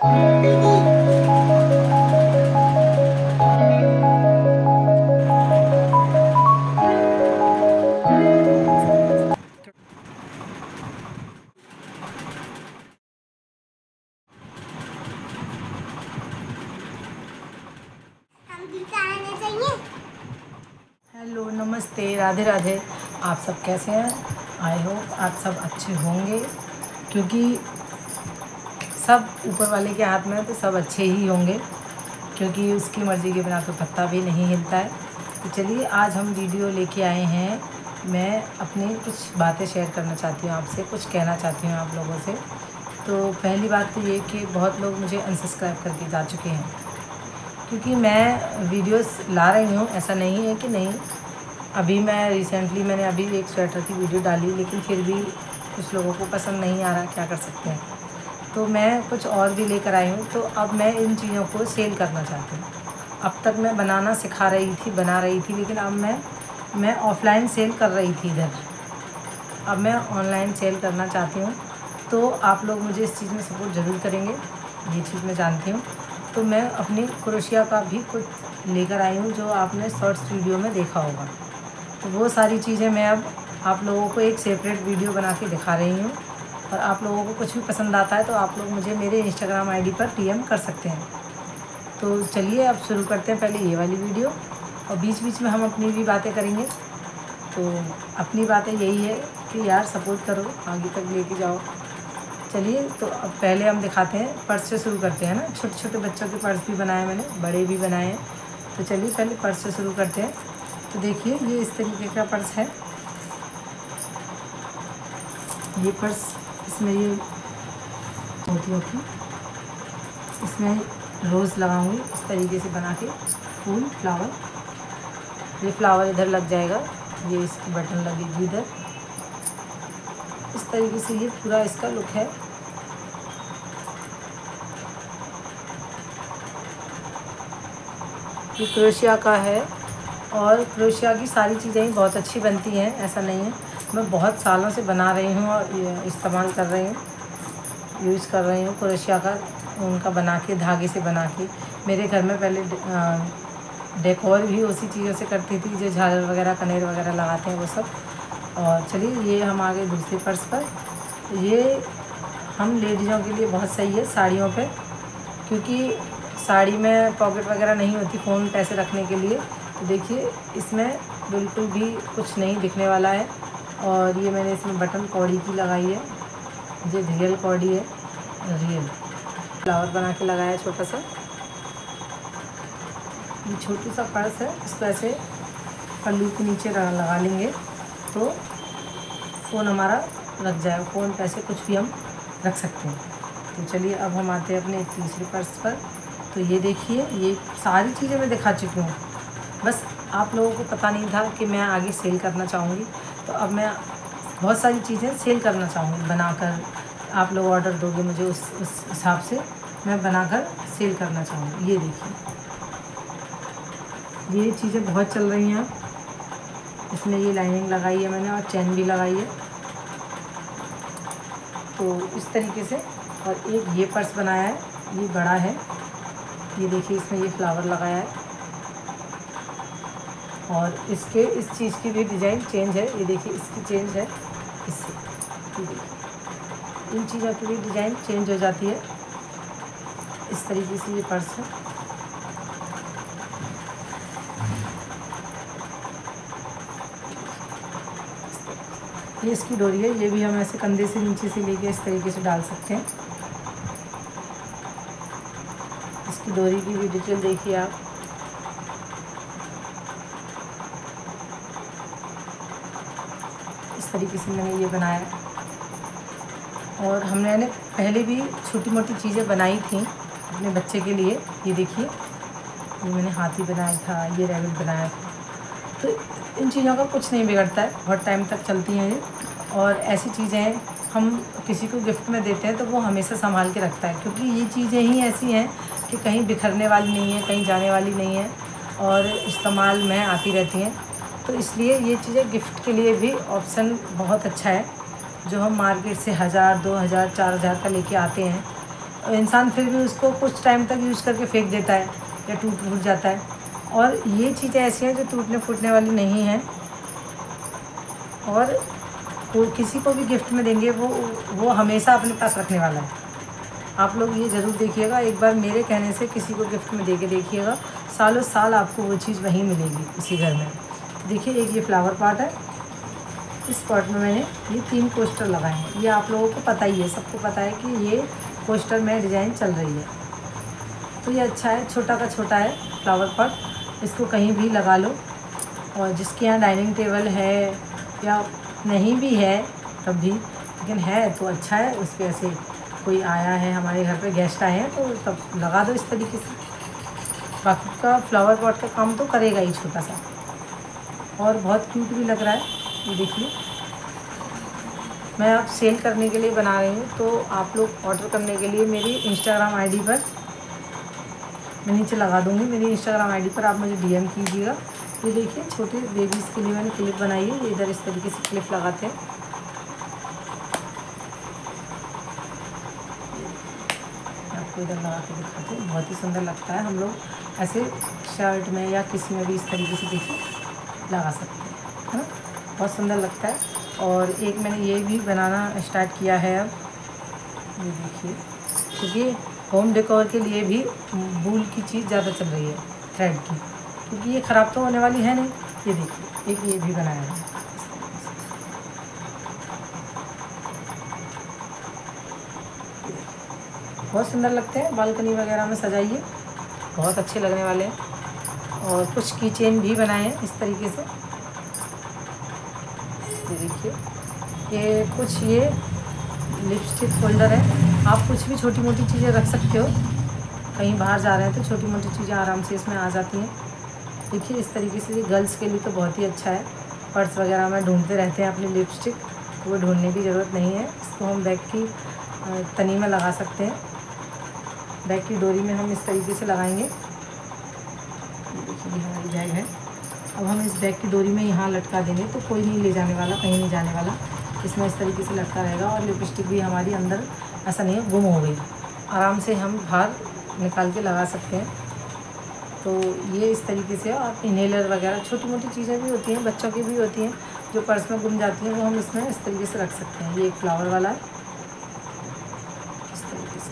Hello, नमस्ते, राधे राधे। आप सब कैसे हैं? आई होप आप सब अच्छे होंगे, क्योंकि सब ऊपर वाले के हाथ में है तो सब अच्छे ही होंगे, क्योंकि उसकी मर्ज़ी के बिना तो पत्ता भी नहीं हिलता है। तो चलिए, आज हम वीडियो लेके आए हैं। मैं अपनी कुछ बातें शेयर करना चाहती हूँ आपसे, कुछ कहना चाहती हूँ आप लोगों से। तो पहली बात तो ये कि बहुत लोग मुझे अनसब्सक्राइब करके जा चुके हैं, क्योंकि मैं वीडियोस ला रही हूँ, ऐसा नहीं है कि नहीं। अभी मैं रिसेंटली मैंने अभी एक स्वेटर की वीडियो डाली, लेकिन फिर भी कुछ लोगों को पसंद नहीं आ रहा, क्या कर सकते हैं। तो मैं कुछ और भी लेकर आई हूँ। तो अब मैं इन चीज़ों को सेल करना चाहती हूँ। अब तक मैं बनाना सिखा रही थी, बना रही थी, लेकिन अब मैं ऑफ़लाइन सेल कर रही थी इधर। अब मैं ऑनलाइन सेल करना चाहती हूँ। तो आप लोग मुझे इस चीज़ में सपोर्ट ज़रूर करेंगे, ये चीज़ मैं जानती हूँ। तो मैं अपनी क्रोशिया का भी कुछ लेकर आई हूँ, जो आपने शॉर्ट्स वीडियो में देखा होगा। तो वो सारी चीज़ें मैं अब आप लोगों को एक सेपरेट वीडियो बना के दिखा रही हूँ। और आप लोगों को कुछ भी पसंद आता है तो आप लोग मुझे मेरे इंस्टाग्राम आईडी पर डीएम कर सकते हैं। तो चलिए, अब शुरू करते हैं पहले ये वाली वीडियो, और बीच बीच में हम अपनी भी बातें करेंगे। तो अपनी बातें यही है कि यार सपोर्ट करो, आगे तक लेके जाओ। चलिए, तो अब पहले हम दिखाते हैं, पर्स से शुरू करते हैं ना। छोटे छोटे बच्चों के पर्स भी बनाए मैंने, बड़े भी बनाए हैं। तो चलिए पहले पर्स से शुरू करते हैं। तो देखिए, ये इस तरीके का पर्स है। ये पर्स, इसमें ये मोतियों की, इसमें रोज़ लगाऊंगी इस तरीके से बना के, फूल फ्लावर। ये फ्लावर इधर लग जाएगा, ये इसकी बटन लगेगी इधर। इस तरीके से ये पूरा इसका लुक है। ये क्रोशिया का है, और क्रोशिया की सारी चीज़ें ही बहुत अच्छी बनती हैं, ऐसा नहीं है। मैं बहुत सालों से बना रही हूँ और इस्तेमाल कर रही हूँ, यूज़ कर रही हूँ क्रोशिया का, उनका बना के, धागे से बना के। मेरे घर में पहले डेकोर भी उसी चीज़ों से करती थी, जो झालर वगैरह, कनेर वगैरह लगाते हैं वो सब। और चलिए, ये हम आ गए दूसरे पर्स पर। ये हम लेडीज़ों के लिए बहुत सही है साड़ियों पे, क्योंकि साड़ी में पॉकेट वगैरह नहीं होती फ़ोन पैसे रखने के लिए। तो देखिए, इसमें बिल्कुल भी कुछ नहीं दिखने वाला है। और ये मैंने इसमें बटन कौड़ी की लगाई है, ये रियल कौड़ी है, रियल फ्लावर बना के लगाया छोटा सा। ये छोटी सा पर्स है, इसको ऐसे पल्लू के नीचे लगा लेंगे तो फ़ोन हमारा रख जाएगा, फ़ोन पैसे कुछ भी हम रख सकते हैं। तो चलिए, अब हम आते हैं अपने तीसरे पर्स पर। तो ये देखिए, ये सारी चीज़ें मैं दिखा चुकी हूँ, बस आप लोगों को पता नहीं था कि मैं आगे सेल करना चाहूँगी। तो अब मैं बहुत सारी चीज़ें सेल करना चाहूँगी बनाकर। आप लोग ऑर्डर दोगे मुझे, उस हिसाब से मैं बनाकर सेल करना चाहूँगी। ये देखिए, ये चीज़ें बहुत चल रही हैं। इसमें ये लाइनिंग लगाई है मैंने, और चैन भी लगाई है। तो इस तरीके से। और एक ये पर्स बनाया है, ये बड़ा है। ये देखिए, इसमें ये फ्लावर लगाया है, और इसके इस चीज़ की भी डिज़ाइन चेंज है। ये देखिए, इसकी चेंज है इससे। ये देखिए, इन चीज़ों की भी डिज़ाइन चेंज हो जाती है। इस तरीके से ये पर्स है। ये इसकी डोरी है, ये भी हम ऐसे कंधे से नीचे से लेके इस तरीके से डाल सकते हैं। इसकी डोरी की भी डिटेल देखिए आप। इस तरीके से मैंने ये बनाया है। और हमने पहले भी छोटी मोटी चीज़ें बनाई थी अपने बच्चे के लिए। ये देखिए, ये मैंने हाथी बनाया था, ये रैबिट बनाया था। तो इन चीज़ों का कुछ नहीं बिगड़ता है, बहुत टाइम तक चलती हैं ये। और ऐसी चीज़ें हम किसी को गिफ्ट में देते हैं तो वो हमेशा संभाल के रखता है, क्योंकि ये चीज़ें ही ऐसी हैं कि कहीं बिखरने वाली नहीं है, कहीं जाने वाली नहीं है, और इस्तेमाल में आती रहती हैं। तो इसलिए ये चीज़ें गिफ्ट के लिए भी ऑप्शन बहुत अच्छा है। जो हम मार्केट से 1000, 2000, 4000 का लेके आते हैं, इंसान फिर भी उसको कुछ टाइम तक यूज़ करके फेंक देता है या टूट फूट जाता है। और ये चीज़ें ऐसी हैं जो टूटने फूटने वाली नहीं हैं, और किसी को भी गिफ्ट में देंगे वो हमेशा अपने पास रखने वाला है। आप लोग ये ज़रूर देखिएगा, एक बार मेरे कहने से किसी को गिफ्ट में दे के देखिएगा, सालों साल आपको वो चीज़ वहीं मिलेगी उसी घर में। देखिए, एक ये फ्लावर पॉट है, इस पॉट में मैंने ये 3 कोस्टर लगाए हैं। ये आप लोगों को पता ही है, सबको पता है कि ये कोस्टर में डिज़ाइन चल रही है, तो ये अच्छा है। छोटा का छोटा है फ्लावर पॉट, इसको कहीं भी लगा लो। और जिसके यहाँ डाइनिंग टेबल है या नहीं भी है तब भी, लेकिन है तो अच्छा है, उस पर ऐसे कोई आया है हमारे घर पे, गेस्ट आए हैं, तो तब लगा दो इस तरीके से। बाकी का फ्लावर पॉट का काम तो करेगा ही छोटा सा, और बहुत क्यूट भी लग रहा है। ये देखिए, मैं अब सेल करने के लिए बना रही हूँ, तो आप लोग ऑर्डर करने के लिए मेरी इंस्टाग्राम आईडी पर मैं नीचे लगा दूँगी, मेरी इंस्टाग्राम आईडी पर आप मुझे डीएम कीजिएगा। ये देखिए, छोटे बेबीज़ के लिए मैंने क्लिप बनाई है, ये इधर इस तरीके से क्लिप लगाते हैं। आपको इधर लगा के दिखाते हैं, बहुत ही सुंदर लगता है। हम लोग ऐसे शर्ट में या किसी में भी इस तरीके से देखिए लगा सकते हैं, है ना, बहुत सुंदर लगता है। और एक मैंने ये भी बनाना स्टार्ट किया है अब, ये देखिए, क्योंकि होम डेकोर के लिए भी वूल की चीज़ ज़्यादा चल रही है, थ्रेड की, क्योंकि ये ख़राब तो होने वाली है नहीं। ये देखिए, एक ये भी बनाया है, बहुत सुंदर लगते हैं, बालकनी वगैरह में सजाइए, बहुत अच्छे लगने वाले हैं। और कुछ की चेन भी बनाए हैं इस तरीके से, ये देखिए, ये कुछ ये लिपस्टिक होल्डर है। आप कुछ भी छोटी मोटी चीज़ें रख सकते हो, कहीं बाहर जा रहे हैं तो छोटी मोटी चीज़ें आराम से इसमें आ जाती हैं। देखिए, इस तरीके से गर्ल्स के लिए तो बहुत ही अच्छा है। पर्स वगैरह में ढूंढते रहते हैं अपनी लिपस्टिक, तो वो ढूंढने की ज़रूरत नहीं है। इसको हम बैग की तनी में लगा सकते हैं, बैग की डोरी में हम इस तरीके से लगाएंगे। देखिए, ये हमारी बैग है, अब हम इस बैग की डोरी में यहाँ लटका देंगे तो कोई नहीं ले जाने वाला, कहीं नहीं जाने वाला, इसमें इस तरीके से लटका रहेगा। और लिपस्टिक भी हमारी अंदर ऐसा नहीं है गुम हो गई, आराम से हम बाहर निकाल के लगा सकते हैं। तो ये इस तरीके से, और इन्हेलर वगैरह छोटी मोटी चीज़ें भी होती हैं, बच्चों की भी होती हैं जो पर्स में गुम जाती हैं, वो हम इसमें इस तरीके से रख सकते हैं। ये एक फ्लावर वाला है, इस तरीके से।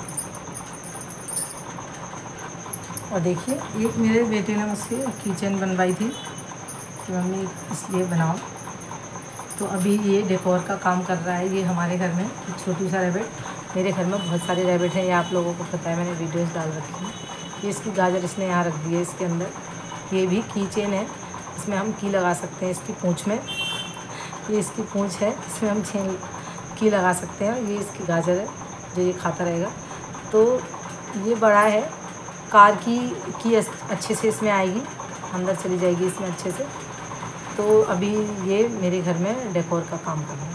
और देखिए, एक मेरे बेटे ने मुझसे किचन बनवाई थी कि मम्मी इसलिए बनाओ, तो अभी ये डेकोर का काम कर रहा है। ये हमारे घर में छोटी सा रैबिट, मेरे घर में बहुत सारे रैबिट हैं, ये आप लोगों को पता है, मैंने वीडियोस डाल रखी हैं। ये इसकी गाजर इसने यहाँ रख दी है इसके अंदर। ये भी की चेन है, इसमें हम की लगा सकते हैं इसकी पूँछ में, ये इसकी पूँछ है, इसमें हम चेन की लगा सकते हैं। ये इसकी गाजर है जो ये खाता रहेगा। तो ये बड़ा है, कार की अच्छे से इसमें आएगी, अंदर चली जाएगी इसमें अच्छे से। तो अभी ये मेरे घर में डेकोर का काम कर रहा है।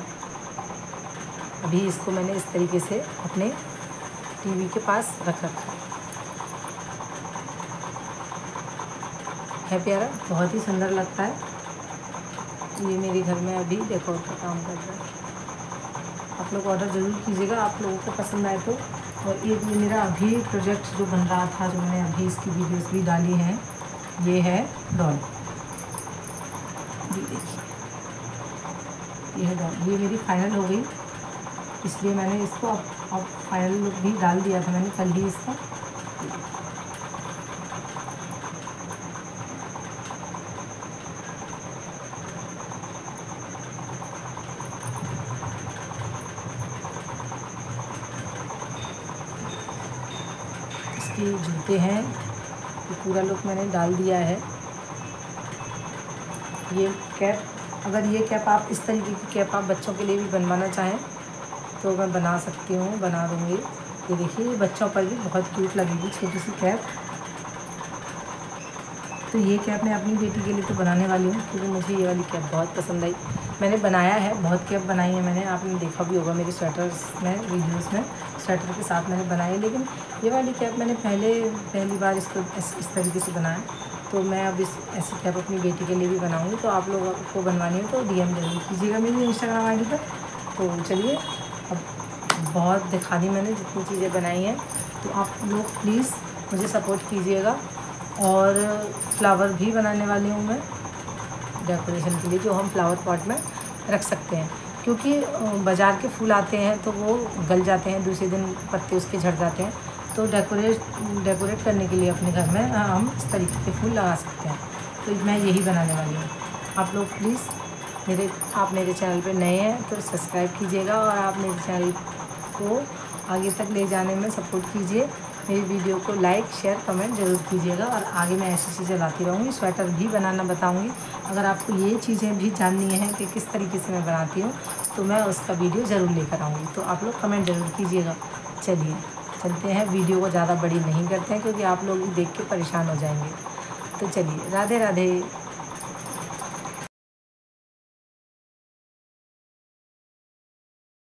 अभी इसको मैंने इस तरीके से अपने टीवी के पास रख रखा है प्यारा, बहुत ही सुंदर लगता है। ये मेरे घर में अभी डेकोर का काम कर रहा है। आप लोग ऑर्डर ज़रूर कीजिएगा, आप लोगों को पसंद आए तो। और एक ये मेरा अभी प्रोजेक्ट जो बन रहा था, जो मैंने अभी इसकी वीडियोस भी डाली हैं, ये है डॉल। ये देखिए, ये है डॉल, ये मेरी फाइनल हो गई, इसलिए मैंने इसको अब फाइनल लुक भी डाल दिया था मैंने कल ही इसका। इसके जूते हैं, ये पूरा लुक मैंने डाल दिया है। ये कैप, अगर ये कैप आप इस तरीके की कैप आप बच्चों के लिए भी बनवाना चाहें तो मैं बना सकती हूँ, बना दूँगी। ये देखिए, ये बच्चों पर भी बहुत क्यूट लगेगी छोटी सी कैप। तो ये कैप मैं अपनी बेटी के लिए तो बनाने वाली हूँ, क्योंकि मुझे ये वाली कैप बहुत पसंद आई। मैंने बनाया है, बहुत कैप बनाई है मैंने, आपने देखा भी होगा मेरे स्वेटर्स में, वीडियोस में, स्वेटर के साथ मैंने बनाई है। लेकिन ये वाली कैप मैंने पहली बार इसको इस तरीके से बनाया। तो मैं अब ऐसी कैप अपनी बेटी के लिए भी बनाऊँगी। तो आप लोगों को बनवानी है तो DM जरूर कीजिएगा मेरी इंस्टाग्राम ID पर। तो चलिए, अब बहुत दिखा दी मैंने जितनी चीज़ें बनाई हैं। तो आप लोग प्लीज़ मुझे सपोर्ट कीजिएगा। और फ्लावर भी बनाने वाली हूँ मैं डेकोरेशन के लिए, जो हम फ्लावर पॉट में रख सकते हैं, क्योंकि बाज़ार के फूल आते हैं तो वो गल जाते हैं, दूसरे दिन पत्ते उसके झड़ जाते हैं। तो डेकोरेट करने के लिए अपने घर में हम इस तरीके के फूल लगा सकते हैं। तो मैं यही बनाने वाली हूँ। आप लोग प्लीज़ आप मेरे चैनल पे नए हैं तो सब्सक्राइब कीजिएगा, और आप मेरे चैनल को आगे तक ले जाने में सपोर्ट कीजिए। मेरी वीडियो को लाइक शेयर कमेंट ज़रूर कीजिएगा, और आगे मैं ऐसी चीज़ें लाती रहूँगी। स्वेटर भी बनाना बताऊँगी। अगर आपको ये चीज़ें भी जाननी है कि किस तरीके से मैं बनाती हूँ, तो मैं उसका वीडियो ज़रूर लेकर आऊँगी। तो आप लोग कमेंट ज़रूर कीजिएगा। चलिए चलते हैं, वीडियो को ज़्यादा बड़ी नहीं करते हैं, क्योंकि आप लोग देख के परेशान हो जाएंगे। तो चलिए, राधे राधे।